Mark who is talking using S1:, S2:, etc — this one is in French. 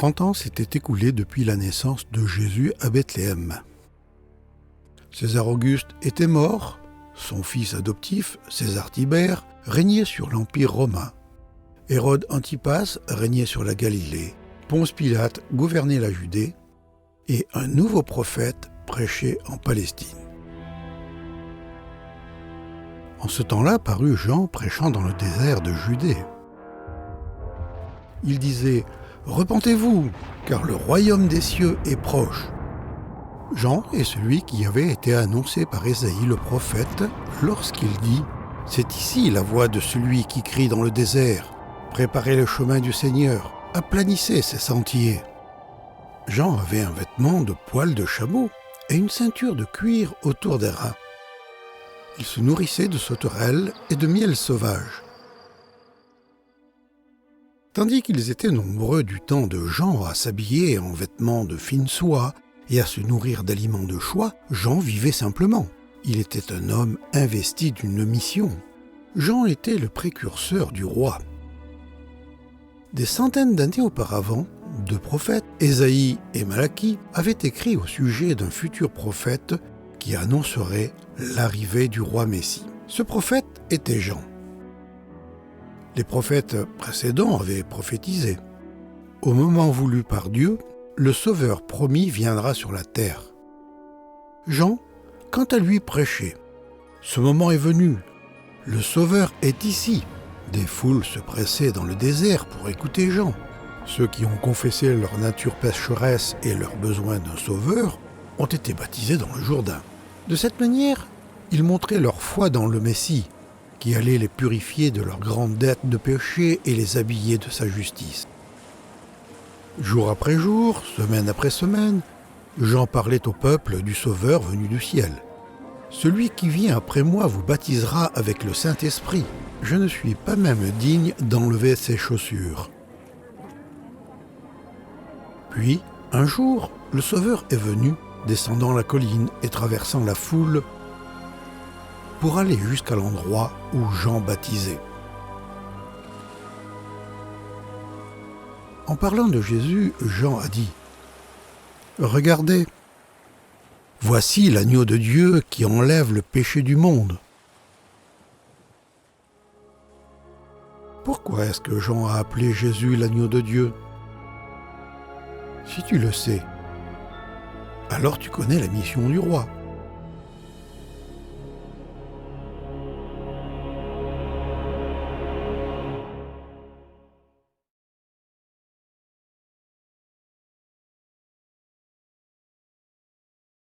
S1: 30 ans s'étaient écoulés depuis la naissance de Jésus à Bethléem. César Auguste était mort, son fils adoptif, César Tibère, régnait sur l'Empire romain. Hérode Antipas régnait sur la Galilée, Ponce Pilate gouvernait la Judée, et un nouveau prophète prêchait en Palestine. En ce temps-là parut Jean prêchant dans le désert de Judée. Il disait « Repentez-vous, car le royaume des cieux est proche ». Jean est celui qui avait été annoncé par Ésaïe le prophète lorsqu'il dit « C'est ici la voix de celui qui crie dans le désert. Préparez le chemin du Seigneur, aplanissez ses sentiers. » Jean avait un vêtement de poil de chameau et une ceinture de cuir autour des reins. Il se nourrissait de sauterelles et de miel sauvage. Tandis qu'ils étaient nombreux du temps de Jean à s'habiller en vêtements de fine soie et à se nourrir d'aliments de choix, Jean vivait simplement. Il était un homme investi d'une mission. Jean était le précurseur du roi. Des centaines d'années auparavant, deux prophètes, Ésaïe et Malachie, avaient écrit au sujet d'un futur prophète qui annoncerait l'arrivée du roi Messie. Ce prophète était Jean. Les prophètes précédents avaient prophétisé. Au moment voulu par Dieu, le Sauveur promis viendra sur la terre. Jean, quant à lui, prêchait. Ce moment est venu. Le Sauveur est ici. Des foules se pressaient dans le désert pour écouter Jean. Ceux qui ont confessé leur nature pécheresse et leur besoin d'un Sauveur ont été baptisés dans le Jourdain. De cette manière, ils montraient leur foi dans le Messie, qui allait les purifier de leur grande dette de péché et les habiller de sa justice. Jour après jour, semaine après semaine, Jean parlait au peuple du Sauveur venu du ciel. « Celui qui vient après moi vous baptisera avec le Saint-Esprit. Je ne suis pas même digne d'enlever ses chaussures. » Puis, un jour, le Sauveur est venu, descendant la colline et traversant la foule, pour aller jusqu'à l'endroit où Jean baptisait. En parlant de Jésus, Jean a dit « Regardez, voici l'agneau de Dieu qui enlève le péché du monde. » Pourquoi est-ce que Jean a appelé Jésus l'agneau de Dieu? Si tu le sais, alors tu connais la mission du roi.